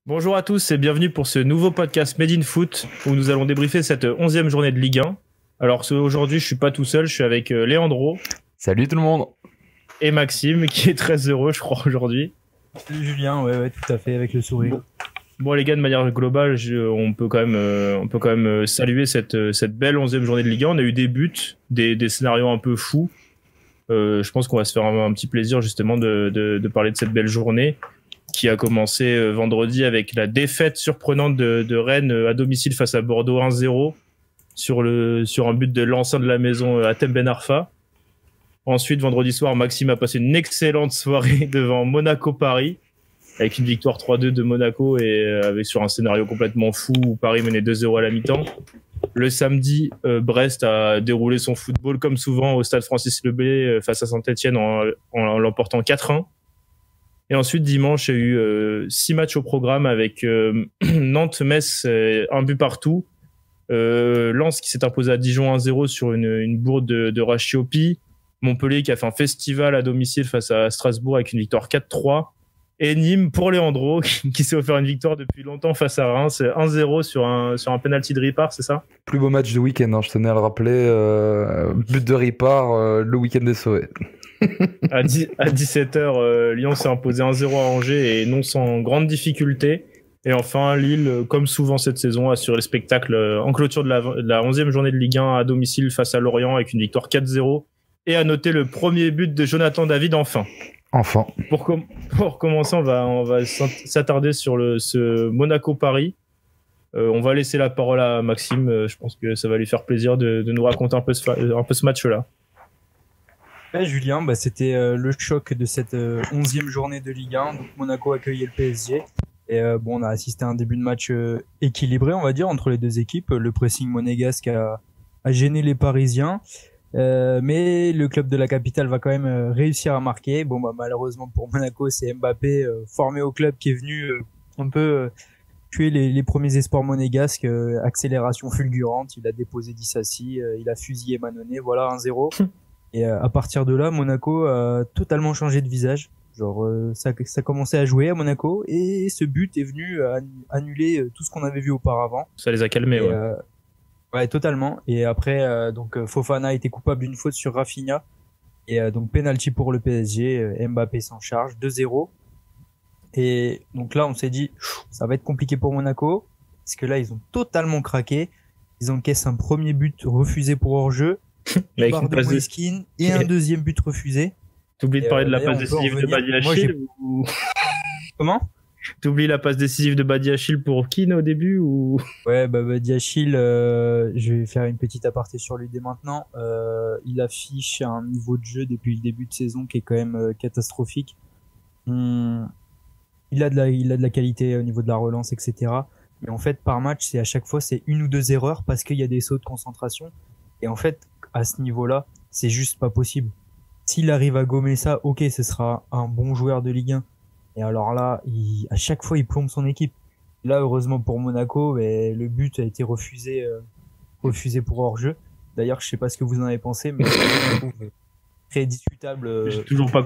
Bonjour à tous et bienvenue pour ce nouveau podcast Made in Foot où nous allons débriefer cette 11e journée de Ligue 1. Alors aujourd'hui je suis pas tout seul, je suis avec Léandro. Salut tout le monde. Et Maxime qui est très heureux je crois aujourd'hui. Salut Julien, ouais tout à fait avec le sourire. Bon les gars, de manière globale on peut quand même saluer cette belle 11e journée de Ligue 1. On a eu des buts, des scénarios un peu fous. Je pense qu'on va se faire un petit plaisir justement de parler de cette belle journée qui a commencé vendredi avec la défaite surprenante de Rennes à domicile face à Bordeaux 1-0 sur un but de l'ancien de la maison Hatem Ben Arfa. Ensuite, vendredi soir, Maxime a passé une excellente soirée devant Monaco-Paris avec une victoire 3-2 de Monaco et avec sur un scénario complètement fou où Paris menait 2-0 à la mi-temps. Le samedi, Brest a déroulé son football comme souvent au stade Francis Lebet face à Saint-Etienne en l'emportant 4-1. Et ensuite, dimanche, il y a eu 6 matchs au programme avec Nantes-Metz, un but partout. Lens qui s'est imposé à Dijon 1-0 sur une bourde de Rachiopi. Montpellier qui a fait un festival à domicile face à Strasbourg avec une victoire 4-3. Et Nîmes pour Léandro qui s'est offert une victoire depuis longtemps face à Reims 1-0 sur un penalty de Ripard, c'est ça? Plus beau match du week-end, je tenais à le rappeler. But de Ripard, le week-end des sauvés. À 17h, Lyon s'est imposé 1-0 à Angers et non sans grande difficulté. Et enfin, Lille, comme souvent cette saison, a assuré le spectacle en clôture de la 11e journée de Ligue 1 à domicile face à Lorient avec une victoire 4-0. Et à noter le premier but de Jonathan David enfin. Pour commencer, on va s'attarder sur ce Monaco-Paris. On va laisser la parole à Maxime. Je pense que ça va lui faire plaisir de nous raconter un peu ce match-là. Ouais, Julien, c'était le choc de cette 11e journée de Ligue 1. Donc Monaco accueillait le PSG. Et on a assisté à un début de match équilibré, on va dire, entre les deux équipes. Le pressing monégasque a gêné les Parisiens. Mais le club de la capitale va quand même réussir à marquer. Malheureusement pour Monaco, c'est Mbappé formé au club qui est venu un peu tuer les premiers espoirs monégasques. Accélération fulgurante, il a déposé Dissassi, il a fusillé Manonnet, voilà 1-0. Et à partir de là, Monaco a totalement changé de visage. Ça commençait à jouer à Monaco et ce but est venu annuler tout ce qu'on avait vu auparavant. Ça les a calmés, ouais. Ouais, totalement. Et après, Fofana a été coupable d'une faute sur Rafinha. Et donc, penalty pour le PSG. Mbappé s'en charge. 2-0. Et donc là, on s'est dit, ça va être compliqué pour Monaco. Parce que là, ils ont totalement craqué. Ils encaissent un premier but refusé pour hors-jeu. Avec une passe de et un deuxième but refusé. T'oublies de parler de la passe décisive de Badiachil ou... Comment? T'oublies la passe décisive de Badiachil pour Keane au début ou... Ouais, Badiachil, je vais faire une petite aparté sur lui dès maintenant. Il affiche un niveau de jeu depuis le début de saison qui est quand même catastrophique. Il a de la qualité au niveau de la relance, etc. Mais en fait, par match, à chaque fois, c'est une ou deux erreurs parce qu'il y a des sauts de concentration. Et en fait, à ce niveau-là, c'est juste pas possible. S'il arrive à gommer ça, ok, ce sera un bon joueur de Ligue 1. Et alors là, à chaque fois, il plombe son équipe. Là, heureusement pour Monaco, le but a été refusé pour hors-jeu. D'ailleurs, je sais pas ce que vous en avez pensé, mais je trouve très discutable. J'ai toujours pas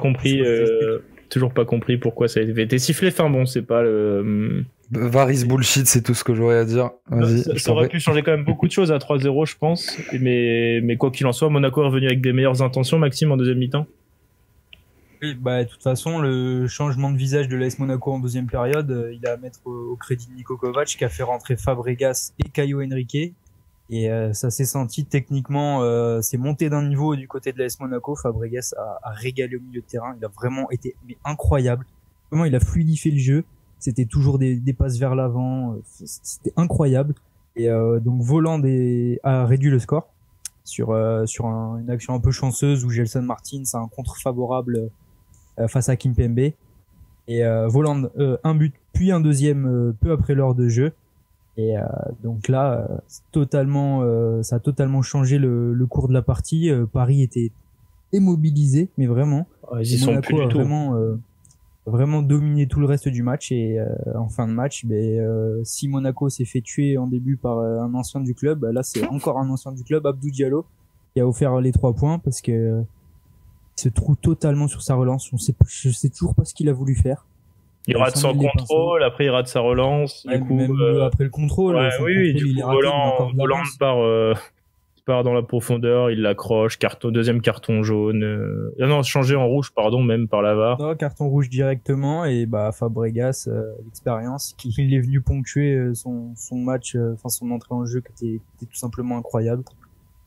compris pourquoi ça avait été sifflé. Enfin bon, c'est pas le... Varis bullshit, c'est tout ce que j'aurais à dire. Vas-y, ça aurait pu changer quand même beaucoup de choses à 3-0, je pense. Mais quoi qu'il en soit, Monaco est revenu avec des meilleures intentions, Maxime, en deuxième mi-temps. Oui, de toute façon, le changement de visage de l'AS Monaco en deuxième période, il a à mettre au crédit de Niko Kovac qui a fait rentrer Fabregas et Caio Henrique. Et ça s'est senti techniquement, c'est monté d'un niveau du côté de l'AS Monaco. Fabregas a régalé au milieu de terrain. Il a vraiment été incroyable. Vraiment, il a fluidifié le jeu. C'était toujours des passes vers l'avant. C'était incroyable. Et donc Voland a réduit le score sur une action un peu chanceuse où Gelson Martins a un contre favorable face à Kimpembe. Et Voland, un but, puis un deuxième peu après l'heure de jeu. Et donc là, ça a totalement changé le cours de la partie. Paris était immobilisé, mais vraiment. Ils sont plus du tout. Vraiment dominé tout le reste du match. Et en fin de match, si Monaco s'est fait tuer en début par un ancien du club, là c'est encore un ancien du club, Abdou Diallo, qui a offert les 3 points parce que il se trouve totalement sur sa relance. Je sais toujours pas ce qu'il a voulu faire. Il rate son contrôle, après il rate sa relance. Ouais, du coup, même après le contrôle, ouais, son oui, contrôle, du il est coup, raté, il met encore de Voland l'avance. part dans la profondeur, il l'accroche, deuxième carton jaune. Non, changé en rouge, pardon, même par la VAR. Non, carton rouge directement et bah Fabregas, l'expérience, il est venu ponctuer son match, enfin son entrée en jeu qui était tout simplement incroyable.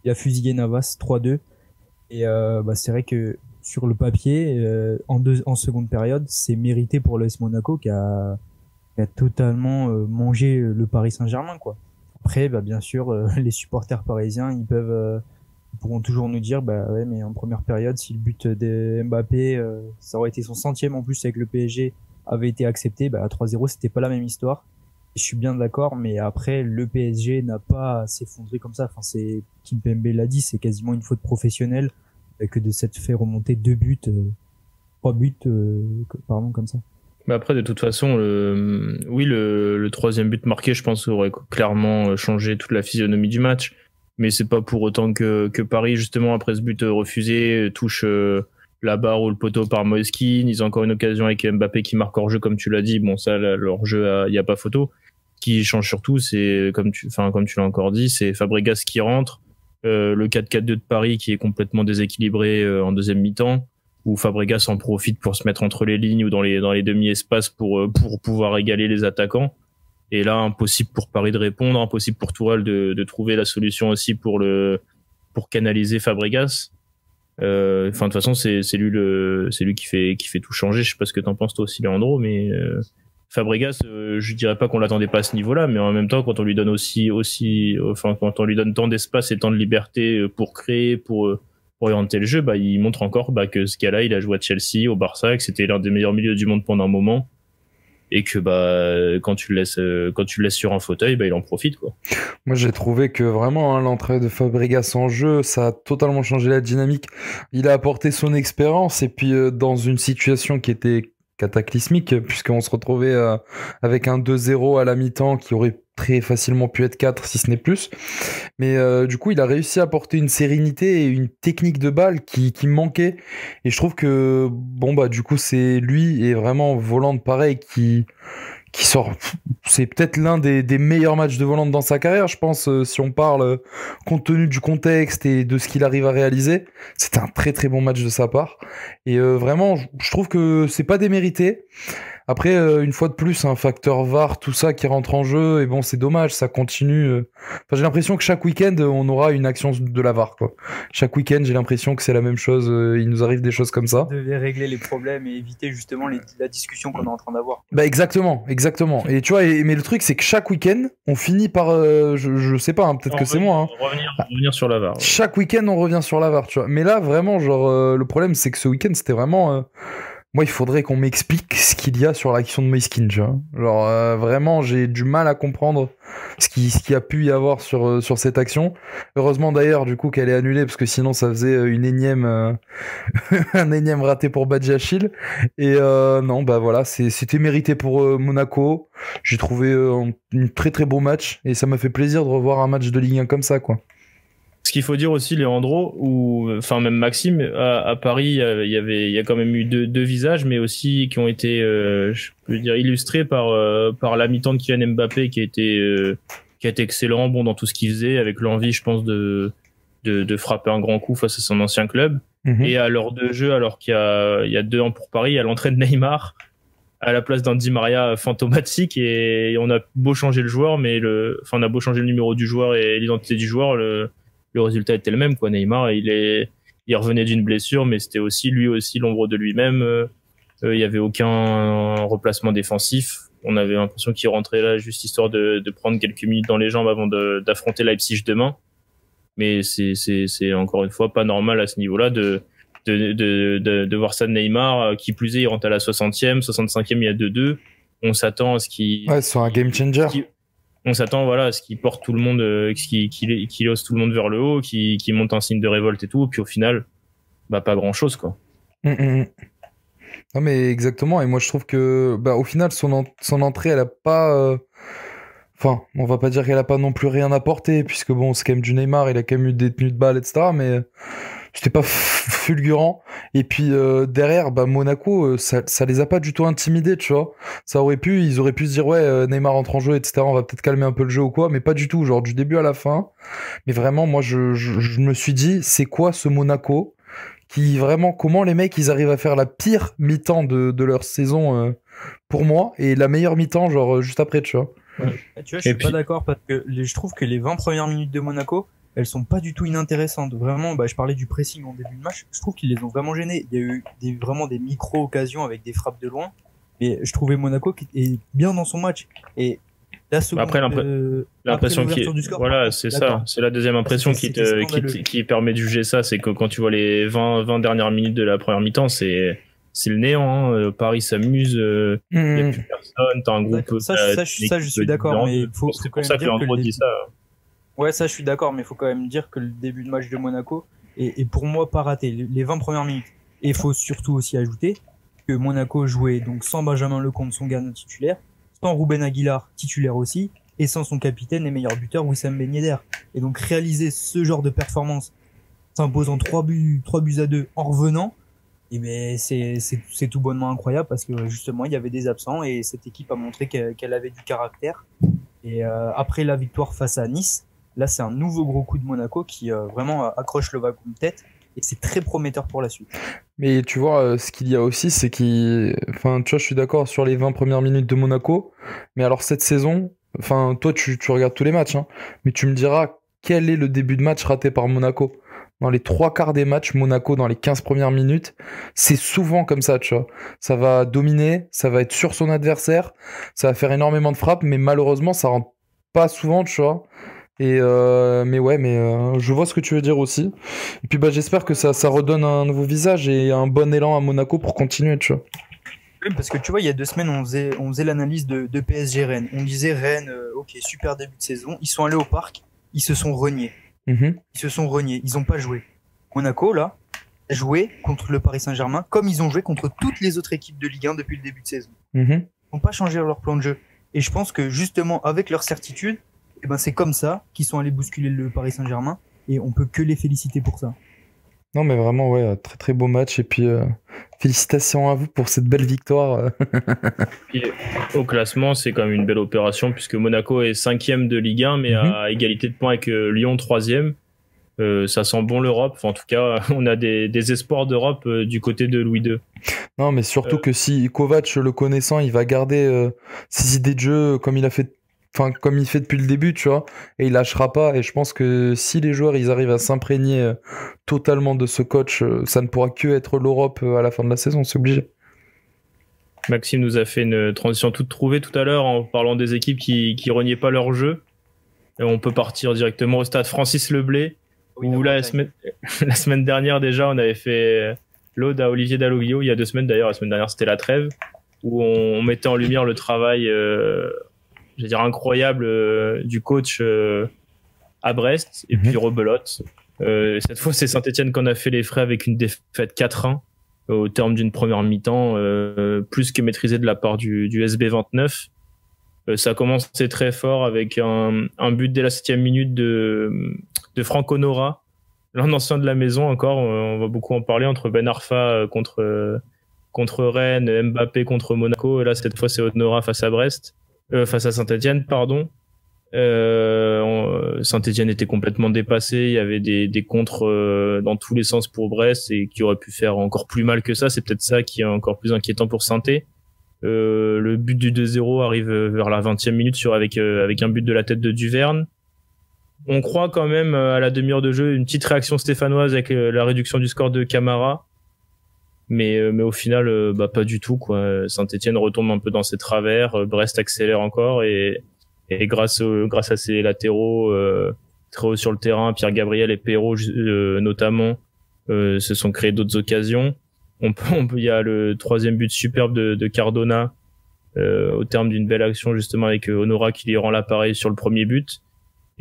Il a fusillé Navas 3-2 et bah c'est vrai que sur le papier, en seconde période, c'est mérité pour l'AS Monaco qui a totalement mangé le Paris Saint-Germain quoi. Après, bah bien sûr, les supporters parisiens, ils pourront toujours nous dire, bah ouais, mais en première période, si le but de Mbappé, ça aurait été son centième en plus avec le PSG, avait été accepté, bah à 3-0, c'était pas la même histoire. Je suis bien d'accord, mais après, le PSG n'a pas à s'effondrer comme ça. Enfin, Kimpembe l'a dit, c'est quasiment une faute professionnelle que de s'être fait remonter 3 buts, pardon, comme ça. Mais après, de toute façon, le troisième but marqué, je pense, aurait clairement changé toute la physionomie du match. Mais c'est pas pour autant que Paris, justement, après ce but refusé, touche la barre ou le poteau par Moise Kean. Ils ont encore une occasion avec Mbappé qui marque hors jeu, comme tu l'as dit. Bon, ça, leur jeu, il n'y a pas photo. Ce qui change surtout, c'est, comme tu l'as encore dit, c'est Fabregas qui rentre, le 4-4-2 de Paris qui est complètement déséquilibré en deuxième mi-temps, où Fabregas en profite pour se mettre entre les lignes ou dans les demi-espaces pour pouvoir égaler les attaquants. Et là, impossible pour Paris de répondre, impossible pour Tourelle de trouver la solution aussi pour canaliser Fabregas. De toute façon, c'est lui qui fait tout changer. Je sais pas ce que t'en penses toi aussi, Leandro, mais Fabregas, je dirais pas qu'on l'attendait pas à ce niveau-là, mais en même temps, quand on lui donne quand on lui donne tant d'espace et tant de liberté pour créer, pour orienter le jeu, bah il montre encore que ce gars-là, il a joué à Chelsea, au Barça, que c'était l'un des meilleurs milieux du monde pendant un moment. Et que quand tu le laisses sur un fauteuil, il en profite quoi. Moi j'ai trouvé que vraiment l'entrée de Fabregas en jeu, ça a totalement changé la dynamique. Il a apporté son expérience et puis dans une situation qui était cataclysmique puisqu'on se retrouvait avec un 2-0 à la mi-temps qui aurait très facilement pu être 4 si ce n'est plus. Mais du coup, il a réussi à apporter une sérénité et une technique de balle qui manquait. Et je trouve que, bon, bah, du coup, c'est lui et vraiment Voland pareil qui sort. C'est peut-être l'un des meilleurs matchs de Voland dans sa carrière, je pense, si on parle compte tenu du contexte et de ce qu'il arrive à réaliser. C'était un très très bon match de sa part. Et vraiment, je trouve que c'est pas démérité. Après, une fois de plus, un facteur VAR, tout ça qui rentre en jeu, et bon, c'est dommage, ça continue. Enfin, j'ai l'impression que chaque week-end, on aura une action de la VAR, quoi. Chaque week-end, j'ai l'impression que c'est la même chose. Il nous arrive des choses comme ça. On devait régler les problèmes et éviter justement la discussion qu'on est en train d'avoir. Bah exactement. Et tu vois, mais le truc, c'est que chaque week-end, on finit par, je sais pas, hein, peut-être que c'est moi. Hein. Revenir sur la VAR. Ouais. Chaque week-end, on revient sur la VAR, tu vois. Mais là, vraiment, genre, le problème, c'est que ce week-end, c'était vraiment. Moi, il faudrait qu'on m'explique ce qu'il y a sur l'action de Moise Kean, tu vois. Genre, vraiment, j'ai du mal à comprendre ce qui a pu y avoir sur cette action. Heureusement, d'ailleurs, du coup, qu'elle est annulée, parce que sinon, ça faisait une énième, un énième raté pour Badiachil. Et non, bah voilà, c'était mérité pour Monaco. J'ai trouvé un très très beau match, et ça m'a fait plaisir de revoir un match de Ligue 1 comme ça, quoi. Ce qu'il faut dire aussi, Leandro, ou enfin même Maxime, à Paris, il y a quand même eu deux visages, mais aussi qui ont été, je peux dire, illustrés par la mi-temps de Kylian Mbappé, qui a été excellent, bon dans tout ce qu'il faisait, avec l'envie, je pense, de frapper un grand coup face à son ancien club. Mm-hmm. Et à l'heure de jeu, alors qu'il y a 2 ans pour Paris, à l'entrée de Neymar, à la place d'un Di Maria fantomatique, et on a beau changer le joueur, mais on a beau changer le numéro du joueur et l'identité du joueur, le résultat était le même, quoi. Neymar, il revenait d'une blessure, mais c'était lui aussi l'ombre de lui-même. Il y avait aucun remplacement défensif. On avait l'impression qu'il rentrait là juste histoire de prendre quelques minutes dans les jambes avant d'affronter Leipzig demain. Mais c'est encore une fois pas normal à ce niveau-là de voir ça de Neymar, qui plus est, il rentre à la 60e, 65e, il y a 2-2. On s'attend à ce qu'il... Ouais, c'est un game changer. On s'attend à ce qui porte tout le monde, qui hausse tout le monde vers le haut, qui monte un signe de révolte et tout, et puis au final, pas grand chose, quoi. Non mais exactement, et moi je trouve que au final son entrée elle a pas enfin on va pas dire qu'elle a pas non plus rien apporté, puisque bon c'est quand même du Neymar, il a quand même eu des tenues de balle etc, mais c'était pas fulgurant. Et puis derrière, bah Monaco, ça les a pas du tout intimidés, tu vois. Ils auraient pu se dire ouais, Neymar entre en jeu, etc. On va peut-être calmer un peu le jeu ou quoi, mais pas du tout. Genre du début à la fin. Mais vraiment, moi, je me suis dit, c'est quoi ce Monaco qui vraiment, comment les mecs ils arrivent à faire la pire mi-temps de leur saison pour moi et la meilleure mi-temps genre juste après, tu vois. Ouais. Tu vois, je suis pas d'accord parce que je trouve que les 20 premières minutes de Monaco, elles sont pas du tout inintéressantes. Vraiment, je parlais du pressing en début de match. Je trouve qu'ils les ont vraiment gênés. Il y a eu vraiment des micro-occasions avec des frappes de loin. Et je trouvais Monaco qui est bien dans son match. Et la seconde, après l'impression qui voilà, c'est ça. C'est la deuxième impression qui permet de juger ça. C'est que quand tu vois les 20 dernières minutes de la première mi-temps, c'est le néant. Hein. Paris s'amuse. Il n'y a plus personne. T'as un groupe. Ça, je suis d'accord. Mais c'est pour ça que Leandro dit ça. Ouais, ça, je suis d'accord. Mais il faut quand même dire que le début de match de Monaco est pour moi pas raté. Les 20 premières minutes. Et il faut surtout aussi ajouter que Monaco jouait donc sans Benjamin Lecomte, son gardien titulaire, sans Ruben Aguilar, titulaire aussi, et sans son capitaine et meilleur buteur, Wissam Ben Yedder. Et donc, réaliser ce genre de performance, s'imposant 3 buts à 2 en revenant, et ben, c'est tout bonnement incroyable parce que, justement, il y avait des absents et cette équipe a montré qu'elle avait du caractère. Et, après la victoire face à Nice, là, c'est un nouveau gros coup de Monaco qui, vraiment accroche le wagon de tête. Et c'est très prometteur pour la suite. Mais tu vois, ce qu'il y a aussi, c'est enfin, tu vois, je suis d'accord sur les 20 premières minutes de Monaco, mais alors cette saison, enfin, toi, tu regardes tous les matchs, hein, mais tu me diras quel est le début de match raté par Monaco. Dans les 3/4 des matchs, Monaco, dans les 15 premières minutes, c'est souvent comme ça, tu vois. Ça va dominer, ça va être sur son adversaire, ça va faire énormément de frappes, mais malheureusement, ça rentre pas souvent, tu vois. Et je vois ce que tu veux dire aussi. Et puis j'espère que ça redonne un nouveau visage et un bon élan à Monaco pour continuer, tu vois. Oui, parce que tu vois, il y a 2 semaines, on faisait l'analyse de PSG Rennes. On disait Rennes, ok, super début de saison. Ils sont allés au parc, ils se sont reniés. Ils ont pas joué. Monaco, là, a joué contre le Paris Saint-Germain comme ils ont joué contre toutes les autres équipes de Ligue 1 depuis le début de saison. Ils n'ont pas changé leur plan de jeu. Et je pense que justement, avec leur certitude, c'est comme ça qu'ils sont allés bousculer le Paris Saint-Germain et on peut que les féliciter pour ça. Non mais vraiment ouais, très très beau match et puis félicitations à vous pour cette belle victoire. Et au classement c'est quand même une belle opération puisque Monaco est 5e de Ligue 1 mais à égalité de points avec Lyon 3e. Ça sent bon l'Europe, enfin, en tout cas on a des espoirs d'Europe du côté de Louis II. Non mais surtout que si Kovac le connaissant il va garder ses idées de jeu comme il fait depuis le début, tu vois, et il lâchera pas. Et je pense que si les joueurs ils arrivent à s'imprégner totalement de ce coach, ça ne pourra que être l'Europe à la fin de la saison, c'est obligé. Maxime nous a fait une transition toute trouvée tout à l'heure en parlant des équipes qui reniaient pas leur jeu. Et on peut partir directement au stade Francis Leblay, où la semaine dernière déjà on avait fait l'ode à Olivier Dalloglio, il y a 2 semaines d'ailleurs, la semaine dernière c'était la trêve, où on mettait en lumière le travail incroyable du coach à Brest et puis rebelote. Cette fois c'est Saint-Etienne qu'on a fait les frais avec une défaite 4-1 au terme d'une première mi-temps plus que maîtrisée de la part du SB 29. Ça a commencé très fort avec un but dès la 7e minute de Franck Honora, l'un ancien de la maison encore, on va beaucoup en parler, entre Ben Arfa contre Rennes, Mbappé contre Monaco, et là cette fois c'est Honora face à Saint-Etienne, pardon. Saint-Etienne était complètement dépassé, il y avait des contres dans tous les sens pour Brest et qui auraient pu faire encore plus mal que ça. C'est peut-être ça qui est encore plus inquiétant pour Saint-Etienne. Le but du 2-0 arrive vers la 20e minute avec un but de la tête de Duverne. On croit quand même à la demi-heure de jeu une petite réaction stéphanoise avec la réduction du score de Camara. Mais au final, pas du tout, quoi. Saint-Etienne retombe un peu dans ses travers, Brest accélère encore et grâce à ses latéraux très haut sur le terrain, Pierre Gabriel et Perrault notamment, se sont créés d'autres occasions. Il y a le 3e but superbe de Cardona au terme d'une belle action justement avec Honora qui lui rend l'appareil sur le premier but.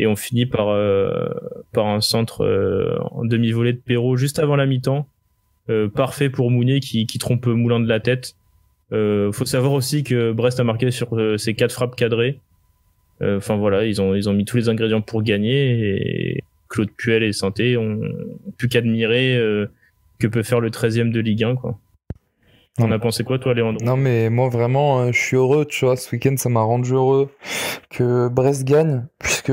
Et on finit par un centre en demi-volée de Perrault juste avant la mi-temps. Parfait pour Mounier qui trompe Moulin de la tête. Faut savoir aussi que Brest a marqué sur ses 4 frappes cadrées. Enfin voilà, ils ont mis tous les ingrédients pour gagner Claude Puel et Sainté ont plus qu'admirer que peut faire le 13e de Ligue 1, quoi. T'en as pensé quoi, toi, Léandre? Non, mais moi, vraiment, je suis heureux, tu vois. Ce week-end, ça m'a rendu heureux que Brest gagne, puisque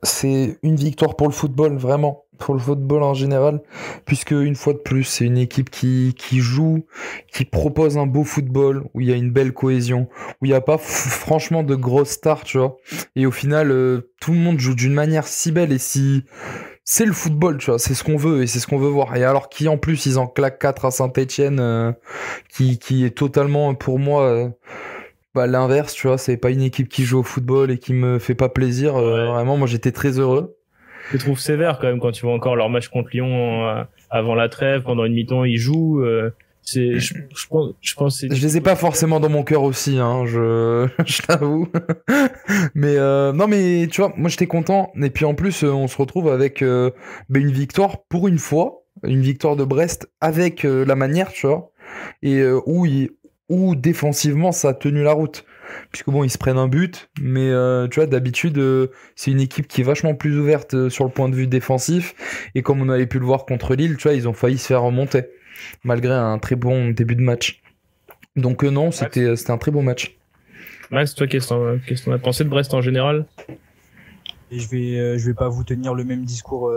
c'est une victoire pour le football, vraiment. Pour le football en général, puisque une fois de plus, c'est une équipe qui joue, qui propose un beau football, où il y a une belle cohésion, où il n'y a pas franchement de grosses stars, tu vois. Et au final, tout le monde joue d'une manière si belle et si... C'est le football, tu vois, c'est ce qu'on veut et c'est ce qu'on veut voir. Et alors en plus, ils en claquent 4 à Saint-Etienne, qui est totalement, pour moi, l'inverse, tu vois. C'est pas une équipe qui joue au football et qui me fait pas plaisir. Vraiment, moi, j'étais très heureux. Je trouve sévère quand même quand tu vois encore leur match contre Lyon avant la trêve, pendant une mi-temps, ils jouent. Je pense je les ai pas forcément dans mon cœur aussi, hein, je t'avoue. Mais non, mais tu vois, moi j'étais content. Et puis en plus, on se retrouve avec une victoire pour une fois, une victoire de Brest avec la manière, tu vois, et où défensivement ça a tenu la route. Puisque bon, ils se prennent un but, mais tu vois, d'habitude, c'est une équipe qui est vachement plus ouverte sur le point de vue défensif. Et comme on avait pu le voir contre Lille, tu vois, ils ont failli se faire remonter, malgré un très bon début de match. Donc non, c'était un très beau match. Max, toi, qu'est-ce que t'en as pensé de Brest en général? Et je vais pas vous tenir le même discours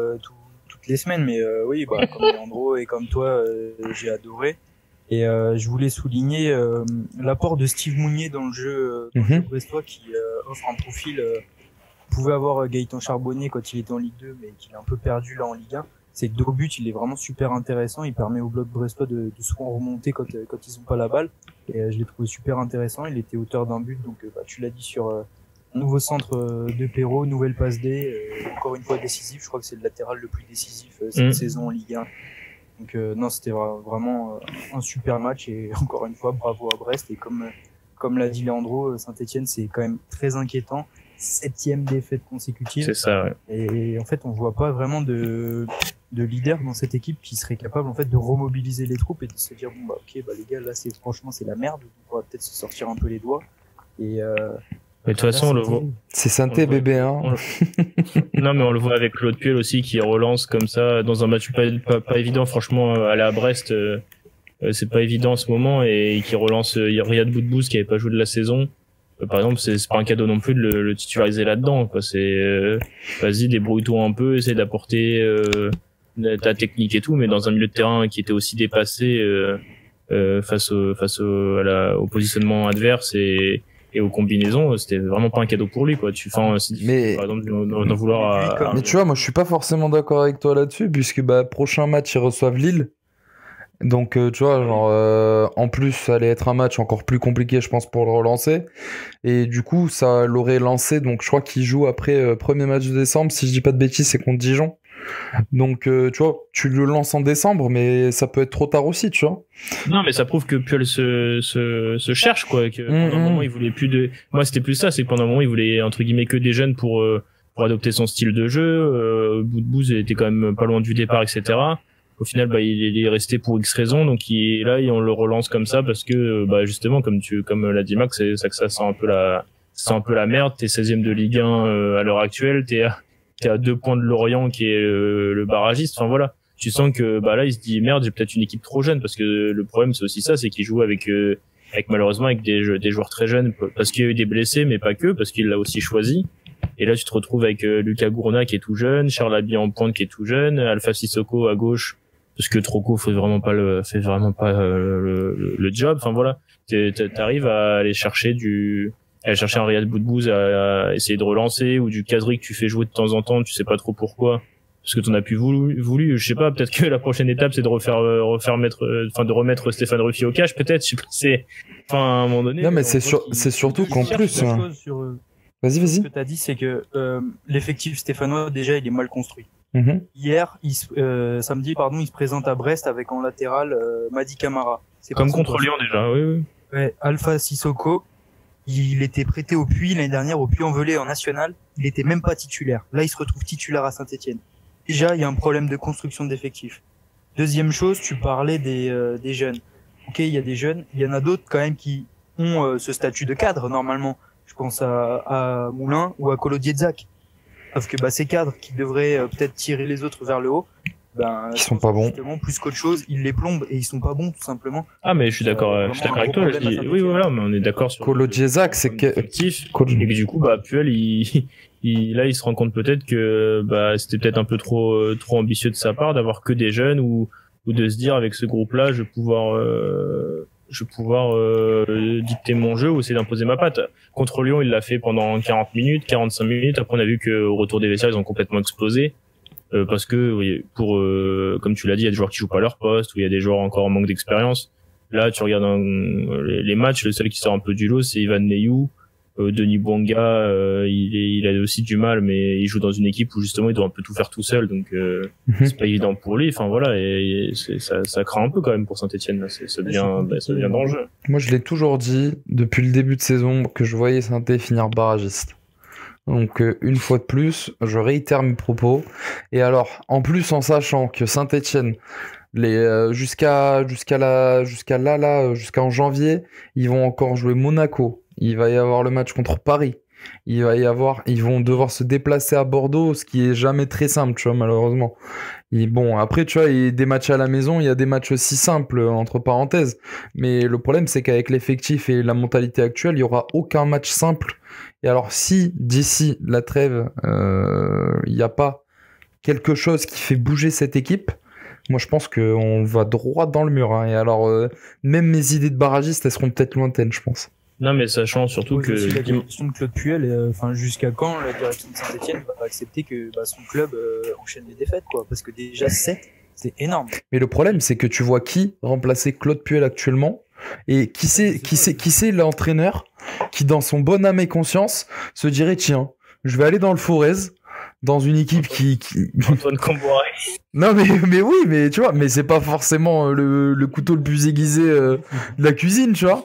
toutes les semaines, mais oui, comme Leandro et comme toi, j'ai adoré. Et je voulais souligner l'apport de Steve Mounier dans le jeu brestois, qui offre un profil. Pouvait avoir Gaëtan Charbonnier quand il était en Ligue 2, mais qu'il a un peu perdu là en Ligue 1. C'est que de haut but, il est vraiment super intéressant. Il permet au bloc brestois de souvent remonter quand ils ont pas la balle. Et je l'ai trouvé super intéressant. Il était auteur d'un but, donc tu l'as dit, sur un nouveau centre de Perrault, nouvelle passe D, encore une fois décisif. Je crois que c'est le latéral le plus décisif cette saison en Ligue 1. Donc non, c'était vraiment un super match, et encore une fois, bravo à Brest. Et comme l'a dit Leandro, Saint-Etienne, c'est quand même très inquiétant. 7e défaite consécutive. C'est ça, ouais. Et en fait, on voit pas vraiment de leader dans cette équipe qui serait capable en fait de remobiliser les troupes et de se dire ok, les gars, là franchement c'est la merde, on va peut-être se sortir un peu les doigts. Et mais de toute façon, on le voit. C'est Sainté, bébé, hein. Non, mais on le voit avec Claude Puel aussi, qui relance comme ça dans un match pas évident. Franchement, aller à Brest, c'est pas évident en ce moment, et qui relance Riyad Boudbouz, qui avait pas joué de la saison. Par exemple, c'est pas un cadeau non plus de le titulariser là-dedans, quoi. C'est vas-y, débrouille-toi un peu, essaie d'apporter ta technique et tout, mais dans un milieu de terrain qui était aussi dépassé face au positionnement adverse et aux combinaisons, c'était vraiment pas un cadeau pour lui, quoi. Mais par exemple d'en vouloir mais tu vois, moi je suis pas forcément d'accord avec toi là-dessus, puisque prochain match ils reçoivent Lille. Donc tu vois, genre en plus ça allait être un match encore plus compliqué, je pense, pour le relancer, et du coup ça l'aurait lancé. Donc je crois qu'il joue après premier match de décembre, si je dis pas de bêtises, c'est contre Dijon. Donc tu vois, tu le lances en décembre, mais ça peut être trop tard aussi, tu vois. Non, mais ça prouve que Puel se cherche, quoi, que pendant un moment il voulait plus de... Moi c'était plus ça, c'est que pendant un moment il voulait entre guillemets que des jeunes pour adopter son style de jeu. Boudbouz était quand même pas loin du départ, etc. Au final, il est resté pour X raisons, donc on le relance comme ça parce que, justement, comme l'a dit Max, c'est ça que ça sent un peu la merde. T'es 16e de Ligue 1 à l'heure actuelle, t'es à 2 points de Lorient qui est le barragiste. Enfin voilà, tu sens que là il se dit merde, j'ai peut-être une équipe trop jeune, parce que le problème c'est aussi ça, c'est qu'il joue avec malheureusement avec des joueurs très jeunes, parce qu'il y a eu des blessés, mais pas que, parce qu'il l'a aussi choisi. Et là tu te retrouves avec Lucas Gourna qui est tout jeune, Charles Abi en pointe qui est tout jeune, Alpha Sissoko à gauche, parce que Troco fait vraiment pas le job. Enfin voilà, t'arrives à aller chercher un Riyad Boudbouz, à essayer de relancer, ou du Kazri que tu fais jouer de temps en temps, tu sais pas trop pourquoi, parce que t'en as plus voulu. Je sais pas, peut-être que la prochaine étape c'est de de remettre Stéphane Ruffier au cash, peut-être. Je sais pas, à un moment donné. Non, mais c'est surtout qu'en plus. Vas-y. Ce que t'as dit, c'est que l'effectif stéphanois, déjà, il est mal construit. Hier, samedi, il se présente à Brest avec en latéral Madi Camara. C'est comme contre Lyon déjà, oui. Ouais, Alpha Sissoko, il était prêté au Puy l'année dernière, au Puy-en-Velay en national. Il était même pas titulaire. Là, il se retrouve titulaire à Saint-Etienne. Déjà, il y a un problème de construction d'effectifs. Deuxième chose, tu parlais des jeunes. Ok, il y a des jeunes, il y en a d'autres quand même qui ont ce statut de cadre normalement. Je pense à Moulin ou à Kolo Diedzak. Sauf que ces cadres qui devraient peut-être tirer les autres vers le haut, ils sont pas bons. Justement, plus qu'autre chose, ils les plombent et ils sont pas bons tout simplement. Ah mais je suis d'accord avec toi. Oui voilà, mais on est d'accord sur. Kolo Djezak, c'est que et que du coup Puel il se rend compte peut-être que c'était peut-être un peu trop ambitieux de sa part d'avoir que des jeunes ou de se dire avec ce groupe-là je vais pouvoir dicter mon jeu ou essayer d'imposer ma patte. Contre Lyon, il l'a fait pendant 40 minutes, 45 minutes. Après, on a vu qu'au retour des vestiaires, ils ont complètement explosé. Parce que, oui, comme tu l'as dit, il y a des joueurs qui jouent pas à leur poste, ou il y a des joueurs encore en manque d'expérience. Là, tu regardes les matchs, le seul qui sort un peu du lot, c'est Ivan Neyou. Denis Bouanga, il a aussi du mal, mais il joue dans une équipe où justement il doit un peu tout faire tout seul, donc c'est pas évident pour lui. Enfin voilà, et ça craint un peu quand même pour Saint-Etienne. Ça devient dangereux. Moi, je l'ai toujours dit depuis le début de saison que je voyais Saint-Etienne finir barragiste. Donc une fois de plus, je réitère mes propos. Et alors, en plus en sachant que Saint-Etienne, jusqu'en janvier, ils vont encore jouer Monaco. Il va y avoir le match contre Paris. Ils vont devoir se déplacer à Bordeaux, ce qui est jamais très simple, tu vois, malheureusement. Et bon, après, tu vois, il y a des matchs à la maison, il y a des matchs aussi simples, entre parenthèses. Mais le problème, c'est qu'avec l'effectif et la mentalité actuelle, il y aura aucun match simple. Et alors, si d'ici la trêve, il n'y a pas quelque chose qui fait bouger cette équipe, moi, je pense qu'on va droit dans le mur. Hein. Et alors, même mes idées de barragiste, elles seront peut-être lointaines, je pense. Non, mais sachant surtout que la direction de Claude Puel, jusqu'à quand la direction de Saint-Etienne va accepter que son club enchaîne les défaites, quoi? Parce que déjà 7, c'est énorme. Mais le problème, c'est que tu vois qui remplacer Claude Puel actuellement, et qui c'est l'entraîneur qui, dans son bonne âme et conscience, se dirait tiens, je vais aller dans le Forez, dans une équipe qui... Antoine Camboiré. Non mais oui, mais tu vois, mais c'est pas forcément le couteau le plus aiguisé de la cuisine, tu vois.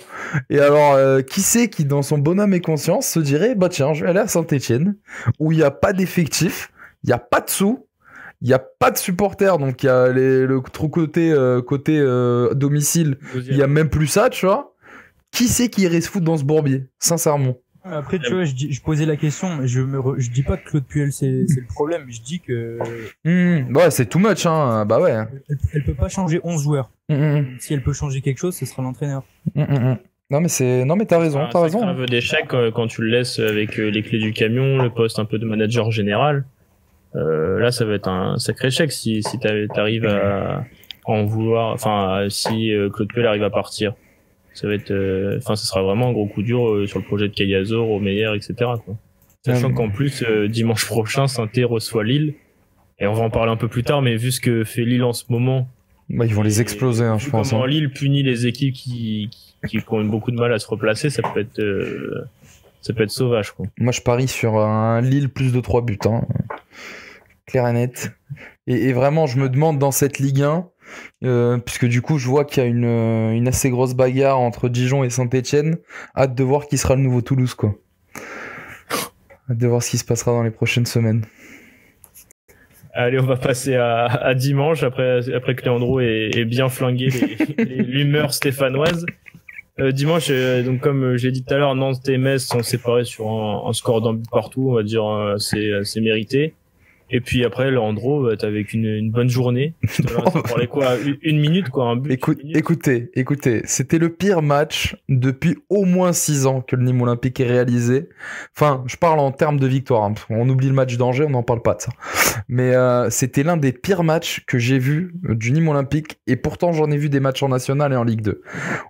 Et alors, qui c'est qui, dans son bonhomme et conscience, se dirait tiens, je vais aller à Saint-Etienne, où il y a pas d'effectif, il y a pas de sous, il y a pas de supporters, donc il y a le trop côté domicile, il y a même plus ça, tu vois. Qui c'est qui irait se foutre dans ce bourbier, sincèrement? Après, tu vois, je posais la question, mais je dis pas que Claude Puel c'est le problème, je dis que ouais, c'est too much, hein. Bah ouais. Elle peut pas changer 11 joueurs. Si elle peut changer quelque chose, ce sera l'entraîneur. Non mais t'as raison, t'as raison. C'est un aveu d'échec quand tu le laisses avec les clés du camion, le poste un peu de manager général. Là, ça va être un sacré échec si t'arrives à en vouloir. Enfin, si Claude Puel arrive à partir. Ça va être, ce sera vraiment un gros coup dur sur le projet de Cayazor, au Meyer, etc. Quoi. Sachant qu'en plus, dimanche prochain, Saint-Étienne reçoit Lille. Et on va en parler un peu plus tard, mais vu ce que fait Lille en ce moment. Ils vont les exploser, je pense. Comment Lille punit les équipes qui ont beaucoup de mal à se replacer, ça peut être sauvage, quoi. Moi, je parie sur un Lille plus de 3 buts, hein. Clair et net. Et vraiment, je me demande dans cette Ligue 1, puisque du coup je vois qu'il y a une assez grosse bagarre entre Dijon et Saint-Etienne. Hâte de voir qui sera le nouveau Toulouse, quoi. Hâte de voir ce qui se passera dans les prochaines semaines. Allez, on va passer à dimanche après que Leandro ait bien flingué l'humeur stéphanoise. Dimanche, donc comme j'ai dit tout à l'heure, Nantes et Metz sont séparés sur un score d'un but partout, on va dire c'est mérité. Et puis après, Leandro, t'avais une bonne journée. Ça parlait quoi, une minute, quoi, un but. Écoutez, c'était le pire match depuis au moins 6 ans que le Nîmes Olympique ait réalisé. Enfin, je parle en termes de victoire, hein. On oublie le match d'Angers, on n'en parle pas de ça. Mais c'était l'un des pires matchs que j'ai vu du Nîmes Olympique, et pourtant j'en ai vu des matchs en National et en Ligue 2.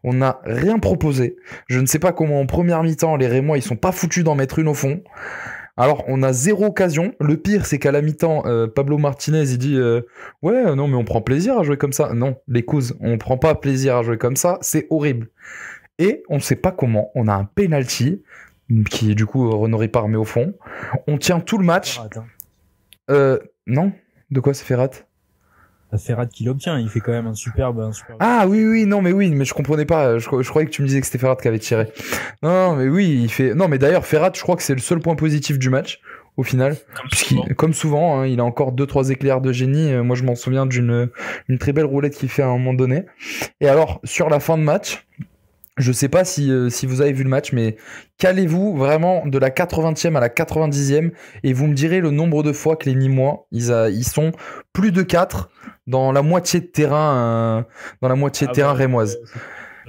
On n'a rien proposé. Je ne sais pas comment en première mi-temps, les Rémois, ils sont pas foutus d'en mettre une au fond. Alors, on a 0 occasion. Le pire, c'est qu'à la mi-temps, Pablo Martinez, il dit ouais, non, mais on prend plaisir à jouer comme ça. Non, les cousins, on prend pas plaisir à jouer comme ça. C'est horrible. Et on ne sait pas comment. On a un penalty qui, du coup, Renaud Ripard met au fond. On tient tout le match. Non. De quoi c'est Ferrat? Ferrat qui l'obtient, il fait quand même un superbe. Ah oui, mais je comprenais pas. Je croyais que tu me disais que c'était Ferrat qui avait tiré. Non, mais oui, il fait. Non, mais d'ailleurs, Ferrat, je crois que c'est le seul point positif du match au final, comme souvent, hein, il a encore 2-3 éclairs de génie. Moi, je m'en souviens d'une très belle roulette qu'il fait à un moment donné. Et alors, sur la fin de match, Je sais pas si vous avez vu le match, mais calez-vous vraiment de la 80e à la 90e et vous me direz le nombre de fois que les Nîmois, ils sont plus de 4 dans la moitié de terrain, rémoise.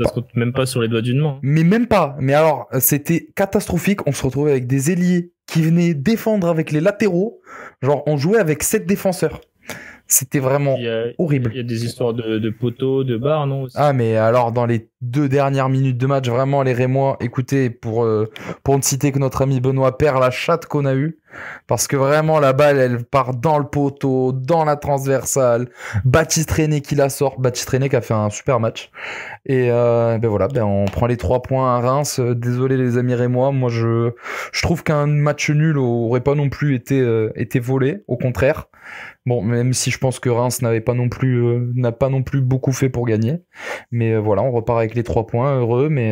Ça se compte même pas sur les doigts d'une main. Mais même pas. Mais alors, c'était catastrophique. On se retrouvait avec des ailiers qui venaient défendre avec les latéraux. Genre, on jouait avec 7 défenseurs. C'était vraiment horrible. Il y a des histoires de poteaux, de barres, non aussi. Ah, mais alors, dans les 2 dernières minutes de match, vraiment, les Rémois, écoutez, pour ne citer que notre ami Benoît perd la chatte qu'on a eue. Parce que vraiment, la balle, elle part dans le poteau, dans la transversale. Baptiste René qui la sort. Baptiste René qui a fait un super match. Et ben voilà, on prend les 3 points à Reims. Désolé les amis Rémois, moi je trouve qu'un match nul aurait pas non plus été volé, au contraire. Bon, même si je pense que Reims n'a pas non plus beaucoup fait pour gagner. Mais voilà, on repart avec les 3 points, heureux, mais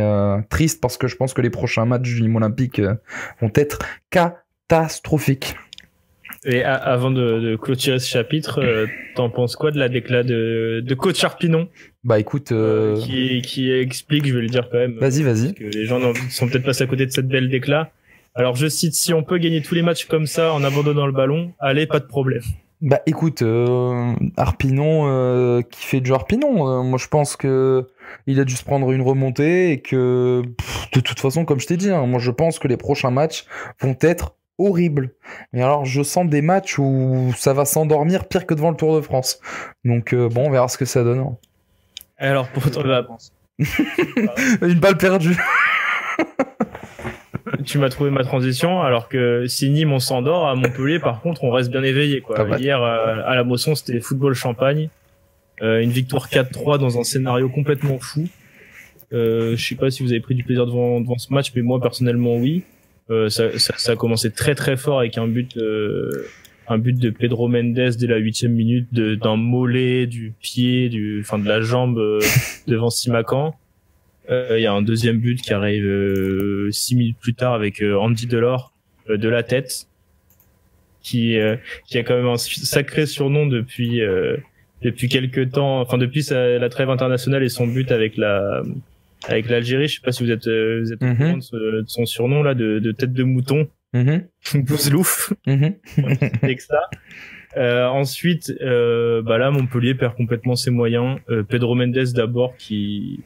triste parce que je pense que les prochains matchs du Nîmes Olympique vont être catastrophiques. Et avant de clôturer ce chapitre, t'en penses quoi de la décla de coach Arpinon? Bah écoute, qui explique, je vais le dire quand même. Vas-y. Parce que les gens sont peut-être passés à côté de cette belle décla. Alors je cite, si on peut gagner tous les matchs comme ça en abandonnant le ballon, allez, pas de problème. Bah écoute, Arpinon qui fait du Arpinon, moi je pense que il a dû se prendre une remontée et que de toute façon, comme je t'ai dit, moi je pense que les prochains matchs vont être horribles. Mais alors je sens des matchs où ça va s'endormir pire que devant le Tour de France. Donc bon, on verra ce que ça donne. Alors pour ton une balle perdue. Tu m'as trouvé ma transition, alors que si Nîmes on s'endort, à Montpellier par contre on reste bien éveillé quoi. Ah ouais. Hier à la Mosson c'était football champagne, une victoire 4-3 dans un scénario complètement fou. Je sais pas si vous avez pris du plaisir devant ce match, mais moi personnellement oui. Ça a commencé très très fort avec un but de Pedro Mendes dès la 8e minute, d'un mollet, du pied, de la jambe devant Simakan. Il y a un deuxième but qui arrive 6 minutes plus tard avec Andy Delors de la tête, qui a quand même un sacré surnom depuis quelques temps, enfin depuis la trêve internationale et son but avec l'Algérie. Je sais pas si vous êtes au courant de son surnom là, de tête de mouton. Bouzlouf. C'est que ça. Ensuite, là Montpellier perd complètement ses moyens. Pedro Mendes d'abord qui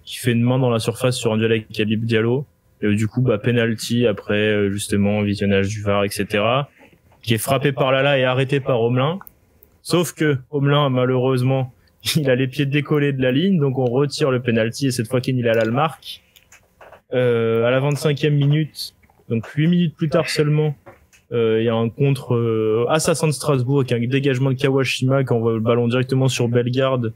fait une main dans la surface sur un duel avec Habib Diallo. Du coup, penalty après justement visionnage du VAR, etc. Qui est frappé par Lala et arrêté par Omelin. Sauf que Omelin, malheureusement, il a les pieds décollés de la ligne, donc on retire le penalty et cette fois Kenny Lala le marque. À la 25e minute, donc 8 minutes plus tard seulement, il y a un contre assassin de Strasbourg avec un dégagement de Kawashima qui envoie le ballon directement sur Bellegarde,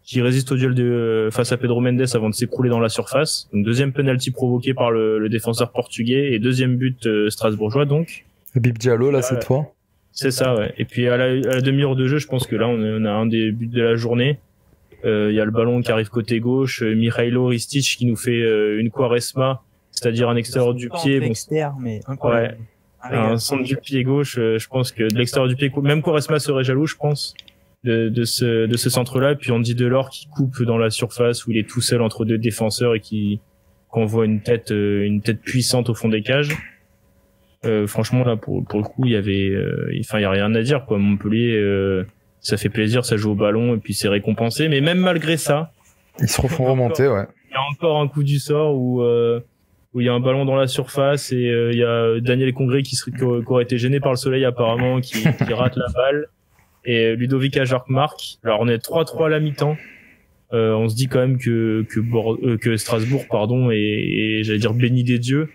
qui résiste au duel face à Pedro Mendes avant de s'écrouler dans la surface. Donc deuxième penalty provoqué par le défenseur portugais et deuxième but strasbourgeois donc. Habib Diallo là cette fois. C'est ça, ouais. Et puis à la demi-heure de jeu, je pense que là on a un des buts de la journée. Il y a le ballon qui arrive côté gauche, Mihailo Ristic qui nous fait une Quaresma, c'est-à-dire un extérieur du pied. Mais incroyable. Ouais. Un centre du pied gauche, je pense que de l'extérieur du pied, même Quaresma serait jaloux, je pense. De ce centre-là, puis Andy Delors qui coupe dans la surface où il est tout seul entre deux défenseurs et qui envoie une tête puissante au fond des cages. Franchement là pour le coup il y avait il y a rien à dire quoi. Montpellier ça fait plaisir, ça joue au ballon et puis c'est récompensé, mais même malgré ça ils se refont remonter. Ouais, il y a encore un coup du sort où il y a un ballon dans la surface et il y a Daniel Congré qui aurait été gêné par le soleil apparemment, qui rate la balle. Et Ludovic Ajarc marque. Alors on est 3-3 à la mi-temps. On se dit quand même que Strasbourg et j'allais dire béni des dieux.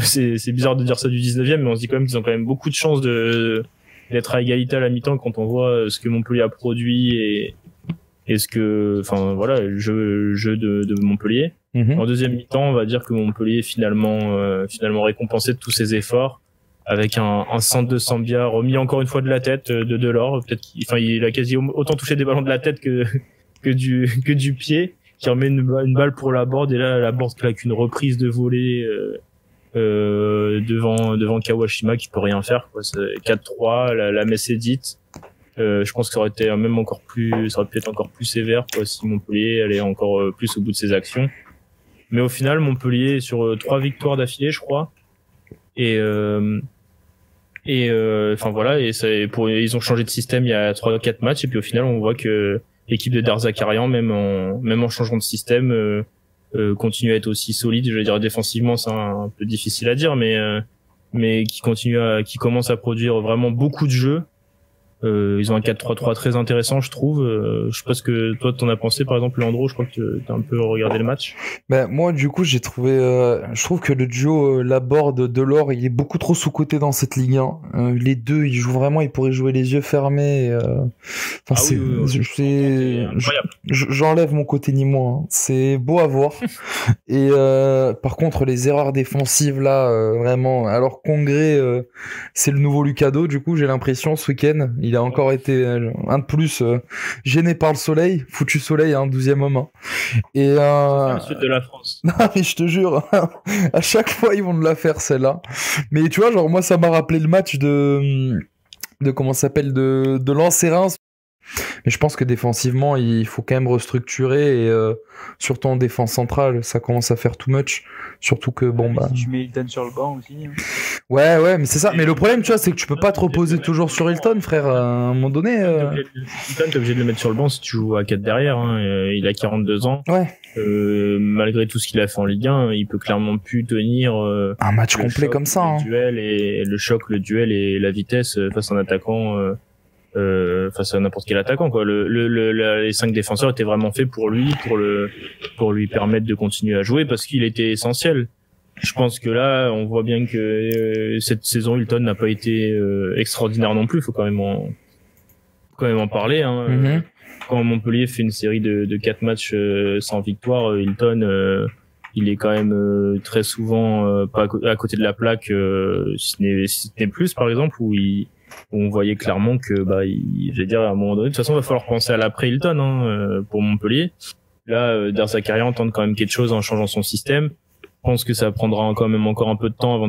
C'est bizarre de dire ça du 19e, mais on se dit quand même qu'ils ont quand même beaucoup de chances d'être à égalité à la mi-temps quand on voit ce que Montpellier a produit et ce que, le jeu de Montpellier. En deuxième mi-temps, on va dire que Montpellier est finalement récompensé de tous ses efforts, avec un centre de Sambia remis encore une fois de la tête de Delors. Peut-être il a quasi autant touché des ballons de la tête que du pied, qui remet une balle pour la Borde, et là la Borde claque une reprise de volée devant Kawashima qui peut rien faire quoi. C'est 4-3, la messe est dite. Je pense que ça aurait pu être encore plus sévère quoi, si Montpellier allait encore plus au bout de ses actions. Mais au final, Montpellier sur 3 victoires d'affilée, je crois. Enfin voilà, ils ont changé de système il y a 3-4 matchs, et puis au final, on voit que l'équipe de Darzakarian, même en changeant de système, continue à être aussi solide. Je veux dire, défensivement, c'est un peu difficile à dire, mais qui commence à produire vraiment beaucoup de jeux. Ils ont un 4-3-3 très intéressant, je trouve. Je sais pas ce que toi t'en as pensé, par exemple, Leandro. Je crois que t'as un peu regardé le match. Ben moi, du coup, j'ai trouvé, je trouve que le duo Laborde-Delors, il est beaucoup trop sous-coté dans cette Ligue 1. Les deux, ils jouent vraiment, ils pourraient jouer les yeux fermés. Enfin, j'enlève mon côté ni moi. Hein. C'est beau à voir. Et par contre, les erreurs défensives là, vraiment. Alors Congré, c'est le nouveau Lucado. Du coup, j'ai l'impression ce week-end. Il a encore été un de plus gêné par le soleil, foutu soleil, 12e homme. Hein. Et le sud de la France. Non mais je te jure, à chaque fois ils vont de la faire celle-là. Mais tu vois, genre moi ça m'a rappelé le match de comment ça s'appelle de Lens et Reims. Mais je pense que défensivement, il faut quand même restructurer et surtout en défense centrale, ça commence à faire too much. Surtout que Si tu mets Hilton sur le banc aussi. Hein. Ouais, mais c'est ça. Mais le problème, tu vois, c'est que tu peux pas te reposer toujours sur Hilton, frère. À un moment donné. Hilton, t'es obligé de le mettre sur le banc si tu joues à 4 derrière. Hein. Il a 42 ans. Ouais. Malgré tout ce qu'il a fait en Ligue 1, il peut clairement plus tenir un match complet comme ça. Le duel et la vitesse face à un attaquant. Face à n'importe quel attaquant, quoi. Les 5 défenseurs étaient vraiment faits pour lui, pour lui permettre de continuer à jouer, parce qu'il était essentiel. Je pense que là, on voit bien que cette saison, Hilton n'a pas été extraordinaire non plus. Faut quand même en parler. Hein. Mm-hmm. Quand Montpellier fait une série de 4 matchs sans victoire, Hilton, il est quand même très souvent pas à côté de la plaque, si ce n'est plus, par exemple, où on voyait clairement que je vais dire, à un moment donné, de toute façon il va falloir penser à l'après Hilton pour Montpellier. Là Darzakarian tente quand même quelque chose en changeant son système. Je pense que ça prendra quand même encore un peu de temps avant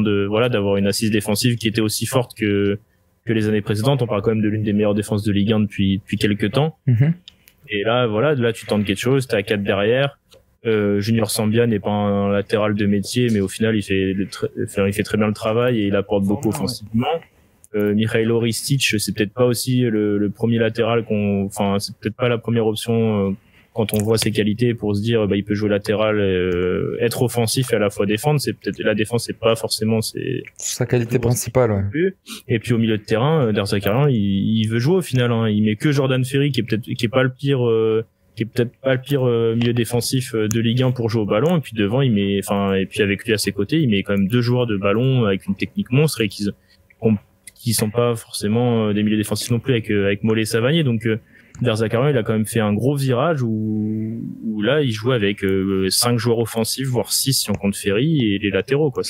d'avoir une assise défensive qui était aussi forte que les années précédentes. On parle quand même de l'une des meilleures défenses de Ligue 1 depuis quelques temps. Mm-hmm. Et là tu tentes quelque chose, t'es à 4 derrière. Junior Sambia n'est pas un latéral de métier, mais au final il fait très bien le travail et il apporte beaucoup offensivement. Mikhailo Ristic, c'est peut-être pas aussi le premier latéral c'est peut-être pas la première option quand on voit ses qualités pour se dire il peut jouer latéral, être offensif et à la fois défendre. C'est peut-être la défense, c'est pas forcément sa qualité principale. Ouais. Et puis au milieu de terrain, Darzakarian il veut jouer au final. Hein. Il met que Jordan Ferry qui est peut-être pas le pire milieu défensif de Ligue 1 pour jouer au ballon, et puis devant et puis avec lui à ses côtés, il met quand même 2 joueurs de ballon avec une technique monstre et qui sont pas forcément des milieux défensifs non plus avec Mollet et Savanier. Donc Darzakarian, il a quand même fait un gros virage où là il joue avec 5 joueurs offensifs, voire 6 si on compte Ferry et les latéraux, quoi.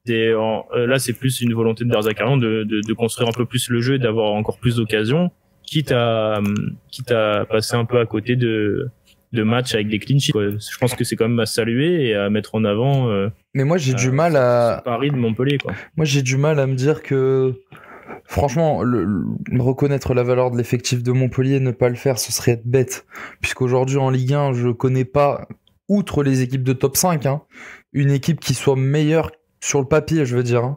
Là c'est plus une volonté de Darzakarian de construire un peu plus le jeu et d'avoir encore plus d'occasions, quitte à passer un peu à côté de matchs avec des clean sheets. Je pense que c'est quand même à saluer et à mettre en avant. Mais moi j'ai du mal à Paris de Montpellier, quoi. Moi j'ai du mal à me dire que franchement reconnaître la valeur de l'effectif de Montpellier, ne pas le faire, ce serait être bête, puisqu'aujourd'hui en Ligue 1 je connais pas, outre les équipes de top 5, une équipe qui soit meilleure sur le papier, je veux dire,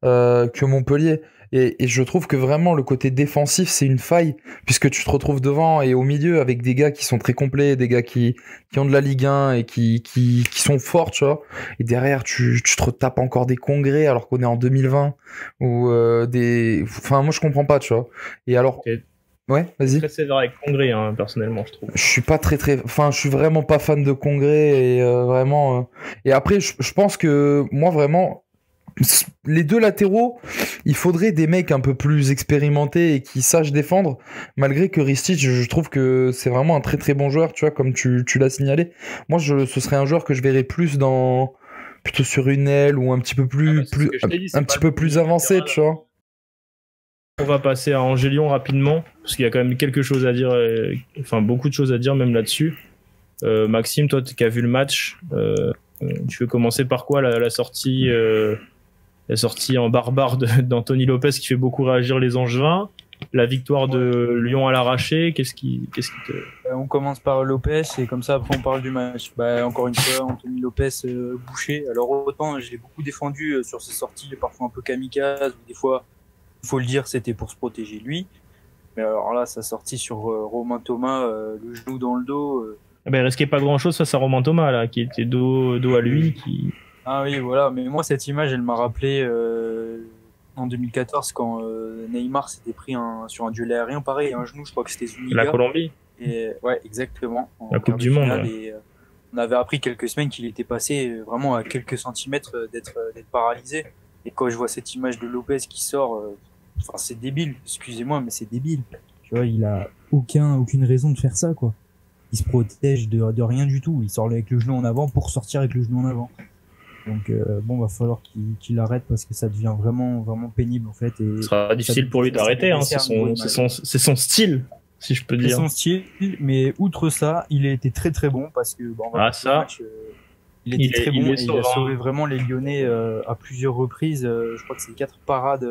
que Montpellier. Et je trouve que vraiment le côté défensif c'est une faille, puisque tu te retrouves devant et au milieu avec des gars qui sont très complets, des gars qui ont de la Ligue 1 et qui sont forts, tu vois. Et derrière tu te retapes encore des Congrès alors qu'on est en 2020 ou enfin moi je comprends pas, tu vois. Et alors ouais, vas-y. Très sévère avec Congrès, personnellement, je trouve. Je suis pas enfin je suis vraiment pas fan de Congrès et vraiment et après je pense que moi vraiment les 2 latéraux, il faudrait des mecs un peu plus expérimentés et qui sachent défendre, malgré que Ristic, je trouve que c'est vraiment un très très bon joueur, tu vois, comme tu l'as signalé. Moi, ce serait un joueur que je verrais plus plutôt sur une aile ou un petit peu plus avancé, tu vois. On va passer à Angélion rapidement, parce qu'il y a quand même quelque chose à dire, beaucoup de choses à dire même là-dessus. Maxime, toi qui as vu le match, tu veux commencer par quoi, la sortie en barbare d'Anthony Lopez qui fait beaucoup réagir les Angevins, la victoire de Lyon à l'arraché. Qu'est-ce qui te... On commence par Lopez et comme ça après on parle du match. Encore une fois, Anthony Lopez bouché. Alors autant je l'ai beaucoup défendu sur ses sorties, parfois un peu kamikaze, ou des fois, il faut le dire, c'était pour se protéger lui. Mais alors là, sa sortie sur Romain Thomas, le genou dans le dos. Il risquait pas grand-chose face à Romain Thomas là, qui était dos à lui. Ah oui, voilà. Mais moi cette image, elle m'a rappelé en 2014 quand Neymar s'était pris sur un duel aérien, pareil, un genou, je crois que c'était Zuniga. La Colombie. Et ouais, exactement. La Coupe du Monde. Ouais. Et, on avait appris quelques semaines qu'il était passé vraiment à quelques centimètres d'être paralysé. Et quand je vois cette image de Lopez qui sort, c'est débile. Excusez-moi, mais c'est débile. Tu vois, il a aucune raison de faire ça, quoi. Il se protège de rien du tout. Il sort avec le genou en avant pour sortir avec le genou en avant. Donc va falloir qu'il arrête parce que ça devient vraiment vraiment pénible en fait. Et ce sera difficile pour lui d'arrêter. C'est son style. Si je peux dire. C'est son style, mais outre ça, il a été très très bon parce que match, il était très bon et il a sauvé vraiment les Lyonnais à plusieurs reprises. Je crois que c'est 4 parades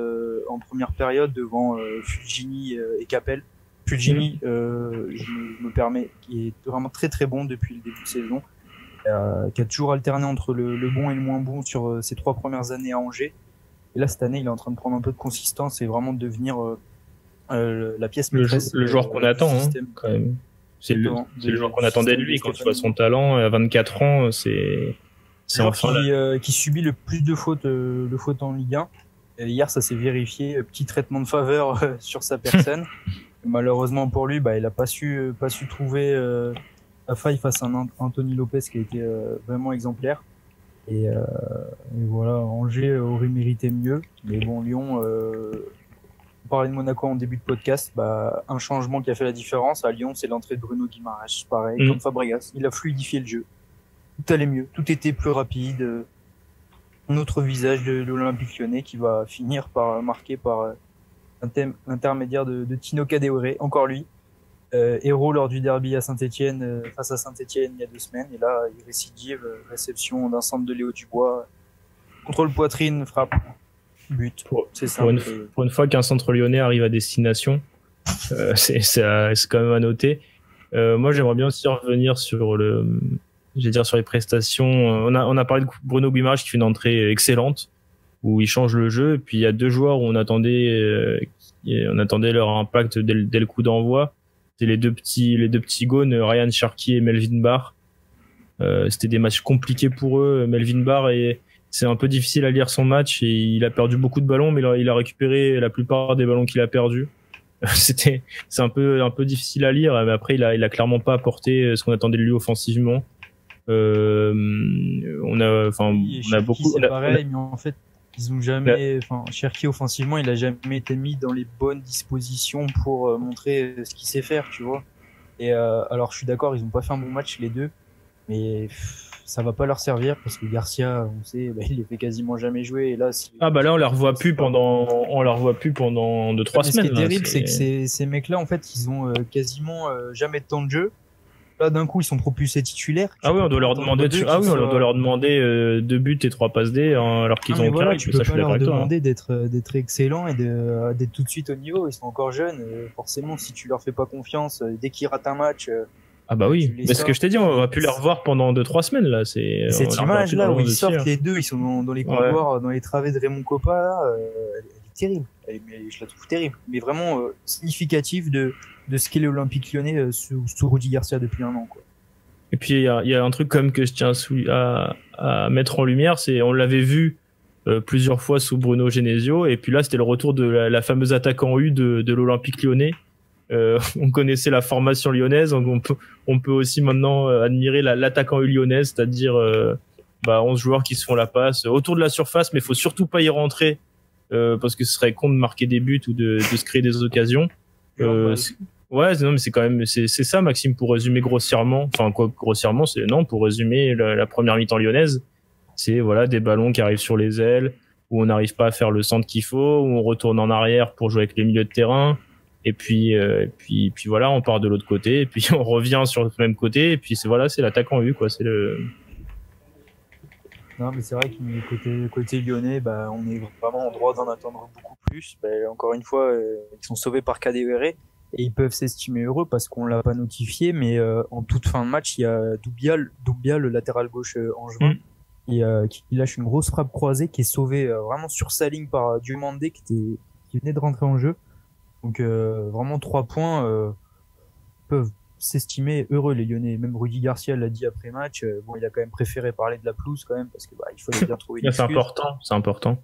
en première période devant Fulgini et Capel. Fulgini, je me permets, qui est vraiment très très bon depuis le début de saison, qui a toujours alterné entre le bon et le moins bon sur ses 3 premières années à Angers. Et là cette année, il est en train de prendre un peu de consistance et vraiment de devenir la pièce maîtresse, le joueur qu'on attend quand même. C'est le joueur qu'on attendait de lui quand tu vois son talent à 24 ans, c'est enfin qui subit le plus de fautes en Ligue 1. Et hier ça s'est vérifié, petit traitement de faveur sur sa personne. Malheureusement pour lui, il a pas su trouver la faille face à Anthony Lopez qui a été vraiment exemplaire. Et voilà, Angers aurait mérité mieux, mais bon, Lyon, on parlait de Monaco en début de podcast, un changement qui a fait la différence à Lyon, c'est l'entrée de Bruno Guimaraes, pareil, comme Fabregas. Il a fluidifié le jeu. Tout allait mieux, tout était plus rapide. Un autre visage de l'Olympique Lyonnais qui va finir par marquer par l'intermédiaire de Tino Kadewere, encore lui, héros lors du derby à Saint-Etienne, face à Saint-Etienne il y a 2 semaines, et là il récidive, réception d'un centre de Léo Dubois, contrôle poitrine, frappe. But. C'est ça. Pour une fois qu'un centre lyonnais arrive à destination, c'est quand même à noter. Moi, j'aimerais bien aussi revenir sur sur les prestations. On a parlé de Bruno Guimaraes qui fait une entrée excellente, où il change le jeu. Et puis il y a 2 joueurs où on attendait leur impact dès le coup d'envoi. C'est les deux petits gones, Ryan Cherki et Melvin Barr. C'était des matchs compliqués pour eux. Melvin Barr c'est un peu difficile à lire son match et il a perdu beaucoup de ballons, mais il a récupéré la plupart des ballons qu'il a perdus. C'est un peu difficile à lire, mais après il a clairement pas apporté ce qu'on attendait de lui offensivement. On a beaucoup. C'est pareil, mais en fait ils ont jamais. Cherki offensivement, il a jamais été mis dans les bonnes dispositions pour montrer ce qu'il sait faire, tu vois. Et alors je suis d'accord, ils ont pas fait un bon match les deux, mais ça va pas leur servir parce que Garcia, on sait, il les fait quasiment jamais jouer. Et là, là on les revoit plus pendant 2-3 semaines. Ce qui est terrible, c'est que ces mecs-là, en fait, ils ont quasiment jamais de temps de jeu. Là, d'un coup, ils sont propulsés titulaires. On doit leur demander 2 buts et 3 passes D, alors qu'ils ont voilà, tu peux pas leur demander d'être excellents et d'être tout de suite au niveau. Ils sont encore jeunes. Forcément, si tu leur fais pas confiance, dès qu'ils ratent un match, mais ce que je t'ai dit, on va plus les revoir pendant 2-3 semaines là. Cette image là où ils sortent les deux, ils sont dans les couloirs, dans les travées de Raymond Coppa là, elle est terrible. Je la trouve terrible, mais vraiment significative de ce qu'est l'Olympique Lyonnais sous Rudy Garcia depuis 1 an, quoi. Et puis il y a un truc quand même que je tiens à mettre en lumière, c'est on l'avait vu plusieurs fois sous Bruno Genesio, et puis là c'était le retour de la fameuse attaque en U de l'Olympique Lyonnais. On connaissait la formation lyonnaise, donc on peut aussi maintenant admirer l'attaque en U lyonnaise, c'est-à-dire 11 joueurs qui se font la passe autour de la surface, mais il faut surtout pas y rentrer parce que ce serait con de marquer des buts ou de se créer des occasions. Mais c'est quand même c'est ça, Maxime, pour résumer grossièrement. Enfin quoi, grossièrement, pour résumer la première mi-temps lyonnaise, c'est des ballons qui arrivent sur les ailes, où on n'arrive pas à faire le centre qu'il faut, où on retourne en arrière pour jouer avec les milieux de terrain. Et puis voilà, on part de l'autre côté, et puis on revient sur le même côté, et puis c'est l'attaque en vue, quoi. C'est le. Non, mais c'est vrai que côté lyonnais, on est vraiment en droit d'en attendre beaucoup plus, encore une fois, ils sont sauvés par Kadewere et ils peuvent s'estimer heureux parce qu'on l'a pas notifié, mais en toute fin de match, il y a Doumbia, le latéral gauche angevin, qui lâche une grosse frappe croisée qui est sauvée vraiment sur sa ligne par Diomandé qui venait de rentrer en jeu. Donc vraiment 3 points peuvent s'estimer heureux les Lyonnais. Même Rudy Garcia l'a dit après match. Bon, il a quand même préféré parler de la pelouse quand même parce que il fallait bien trouver une excuse. C'est important.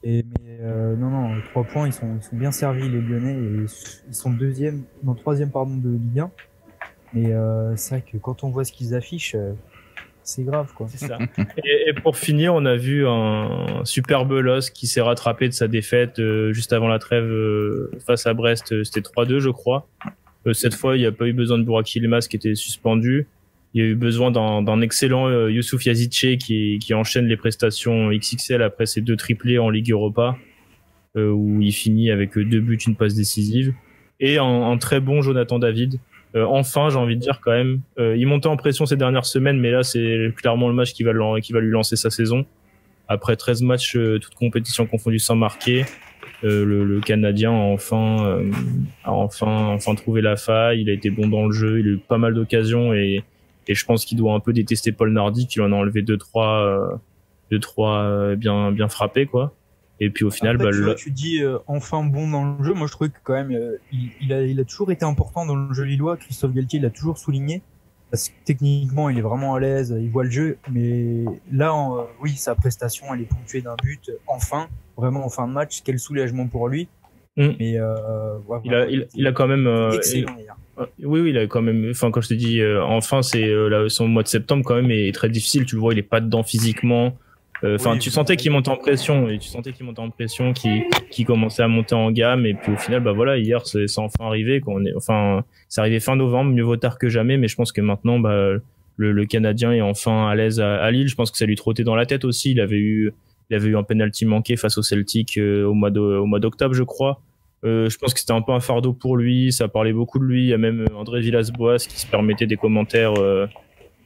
Mais non, 3 points, ils sont bien servis les Lyonnais et ils sont troisième de Ligue 1. Mais c'est vrai que quand on voit ce qu'ils affichent, c'est grave quoi. C'est ça. Et pour finir, on a vu un superbe LOS qui s'est rattrapé de sa défaite juste avant la trêve face à Brest. C'était 3-2 je crois. Cette fois, il n'y a pas eu besoin de Burak Yilmaz qui était suspendu. Il y a eu besoin d'un excellent Youssouf Yazidche qui enchaîne les prestations XXL après ses 2 triplés en Ligue Europa, où il finit avec 2 buts, une passe décisive. Et un très bon Jonathan David. Enfin, j'ai envie de dire quand même. Il montait en pression ces dernières semaines, mais là, c'est clairement le match qui va lui lancer sa saison. Après 13 matchs, toutes compétitions confondues sans marquer, le Canadien a enfin trouvé la faille. Il a été bon dans le jeu, il a eu pas mal d'occasions et je pense qu'il doit un peu détester Paul Nardi qui en a enlevé 2-3 bien frappés quoi. Et puis au final, après, tu dis enfin bon dans le jeu. Moi, je trouvais que quand même, il a toujours été important dans le jeu lillois. Christophe Galtier l'a toujours souligné parce que techniquement, il est vraiment à l'aise, il voit le jeu. Mais là, oui, sa prestation, elle est ponctuée d'un but. Enfin, vraiment en fin de match, quel soulagement pour lui. Mais il a quand même excellent hier. Oui, il a quand même. Enfin, quand je te dis enfin, c'est son mois de septembre quand même est très difficile. Tu le vois, il est pas dedans physiquement. Enfin, tu sentais qu'il montait en pression qu'il commençait à monter en gamme et puis au final, voilà, hier c'est enfin arrivé. C'est arrivé fin novembre, mieux vaut tard que jamais. Mais je pense que maintenant, le Canadien est enfin à l'aise à Lille. Je pense que ça lui trottait dans la tête aussi. Il avait eu un penalty manqué face au Celtic au mois d'octobre, je crois. Je pense que c'était un peu un fardeau pour lui. Ça parlait beaucoup de lui. Il y a même André Villas-Boas qui se permettait des commentaires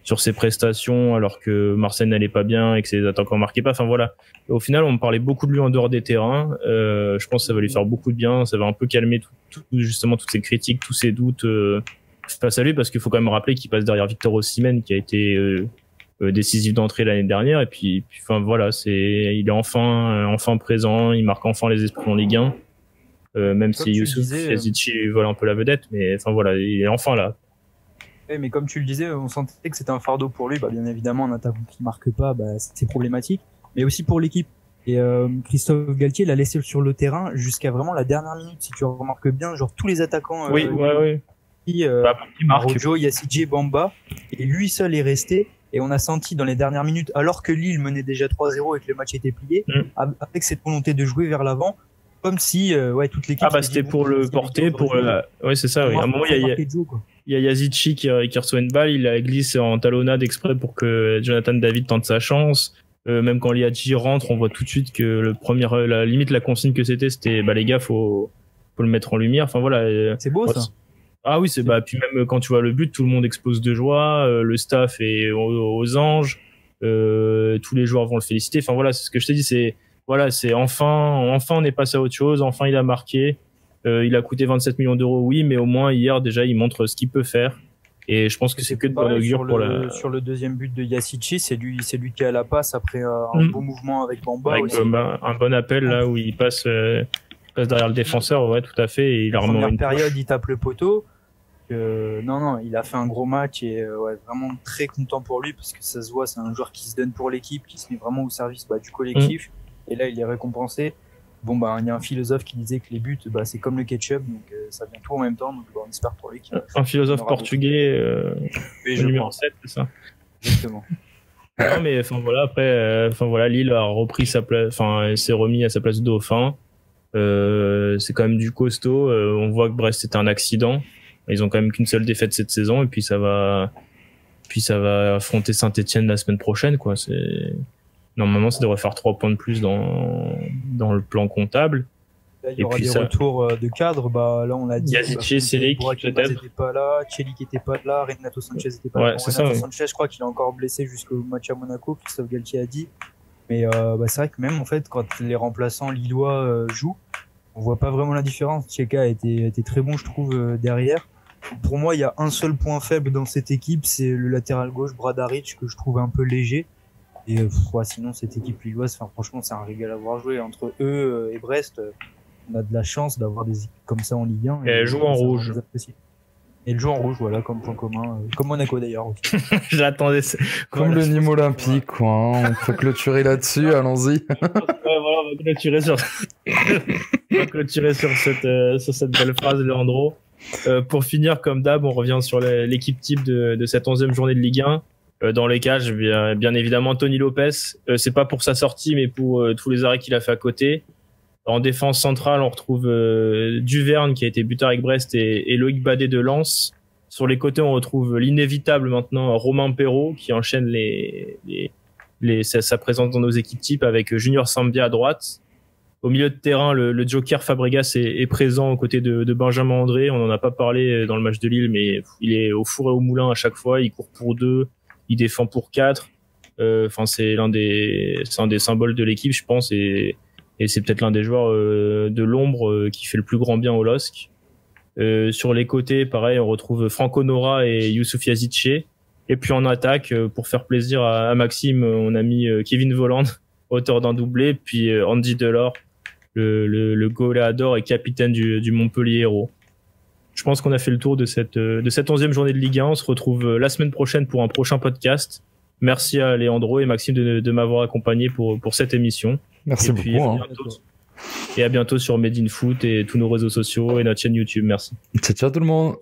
sur ses prestations alors que Marseille n'allait pas bien et que ses attaquants marquaient pas. Enfin voilà. Au final, on parlait beaucoup de lui en dehors des terrains. Je pense que ça va lui faire beaucoup de bien. Ça va un peu calmer justement toutes ces critiques, tous ces doutes face à lui, parce qu'il faut quand même rappeler qu'il passe derrière Victor Osimhen qui a été décisif d'entrée l'année dernière. Et puis enfin voilà, il est enfin présent. Il marque enfin les esprits en Ligue 1. Même si Youssouf Yazidche vole un peu la vedette, mais enfin voilà, il est enfin là. Ouais, mais comme tu le disais, on sentait que c'était un fardeau pour lui. Bien évidemment, un attaquant qui marque pas, c'est problématique. Mais aussi pour l'équipe. Et Christophe Galtier l'a laissé sur le terrain jusqu'à vraiment la dernière minute. Si tu remarques bien, genre tous les attaquants. Oui. Rojo, Yazidche, Bamba, et lui seul est resté. Et on a senti dans les dernières minutes, alors que Lille menait déjà 3-0 et que le match était plié, avec cette volonté de jouer vers l'avant, comme si toute l'équipe. C'était pour le porter, c'est ça. Oui. À un moment, il y a Yazidche qui reçoit une balle, il la glisse en talonnade exprès pour que Jonathan David tente sa chance. Même quand Liadji rentre, on voit tout de suite que la consigne que c'était les gars, faut le mettre en lumière. Enfin voilà. C'est beau ça. Ah oui, puis même quand tu vois le but, tout le monde explose de joie, le staff est aux anges, tous les joueurs vont le féliciter. Enfin voilà, c'est ce que je t'ai dit, c'est enfin on est passé à autre chose, enfin il a marqué. Il a coûté 27 millions d'euros, oui, mais au moins hier déjà il montre ce qu'il peut faire. Et je pense que c'est que de bon augure sur le deuxième but de Yazidche, c'est lui qui a la passe après un beau mouvement avec Bamba. Avec un bon appel là où il passe derrière le défenseur, ouais, tout à fait. Et il a remonté une période, il tape le poteau. Non, il a fait un gros match et vraiment très content pour lui parce que ça se voit, c'est un joueur qui se donne pour l'équipe, qui se met vraiment au service du collectif. Et là, il est récompensé. Bon, il y a un philosophe qui disait que les buts, c'est comme le ketchup, donc ça vient tout en même temps. Donc, on espère pour lui. Un philosophe portugais, numéro 7, c'est ça. Exactement. Non, mais après, Lille a repris sa place, s'est remis à sa place de dauphin. C'est quand même du costaud. On voit que Brest c'était un accident. Ils ont quand même qu'une seule défaite cette saison, et puis ça va affronter Saint-Etienne la semaine prochaine, quoi. Normalement, ça devrait faire 3 points de plus dans le plan comptable. Là, il y aura des retours de cadre. Là, on l'a dit. Yazidche, Selic, peut-être. N'était pas là. Chelik était pas là. Renato Sanchez était pas là. Sanchez, je crois qu'il est encore blessé jusqu'au match à Monaco. Christophe Galtier a dit. Mais c'est vrai que même en fait, quand les remplaçants lillois jouent, on voit pas vraiment la différence. Tcheka a été très bon, je trouve, derrière. Pour moi, il y a un seul point faible dans cette équipe, c'est le latéral gauche, Bradaric, que je trouve un peu léger. Et sinon, cette équipe lilloise, franchement, c'est un régal à voir jouer. Entre eux et Brest, on a de la chance d'avoir des équipes comme ça en Ligue 1. Et elle joue en rouge. Et elle joue en rouge, voilà, comme point commun. Comme Monaco d'ailleurs aussi. J'attendais. Comme le Nîmes Olympique, quoi. Hein. On peut clôturer là-dessus, allons-y. Voilà, on va clôturer sur, sur cette belle phrase, Leandro. Pour finir, comme d'hab, on revient sur l'équipe type de cette 11e journée de Ligue 1. Dans les cages, bien évidemment, Tony Lopez. C'est pas pour sa sortie, mais pour tous les arrêts qu'il a fait à côté. En défense centrale, on retrouve Duverne, qui a été buteur avec Brest, et Loïc Badet de Lens. Sur les côtés, on retrouve l'inévitable maintenant Romain Perrault, qui enchaîne sa présence dans nos équipes types avec Junior Sambia à droite. Au milieu de terrain, le Joker Fabregas est présent aux côtés de Benjamin André. On n'en a pas parlé dans le match de Lille, mais il est au four et au moulin à chaque fois. Il court pour 2, il défend pour 4. C'est un des symboles de l'équipe, je pense, et c'est peut-être l'un des joueurs de l'ombre qui fait le plus grand bien au LOSC. Sur les côtés, pareil, on retrouve Franco Nora et Youssouf Yazidche. Et puis en attaque, pour faire plaisir à Maxime, on a mis Kevin Volland, auteur d'un doublé, puis Andy Delors, le goléador et capitaine du Montpellier Hérault. Je pense qu'on a fait le tour de cette 11e journée de Ligue 1. On se retrouve la semaine prochaine pour un prochain podcast. Merci à Leandro et Maxime de m'avoir accompagné pour cette émission. Merci beaucoup. Et à bientôt sur Made in Foot et tous nos réseaux sociaux et notre chaîne YouTube. Merci. Ciao tout le monde.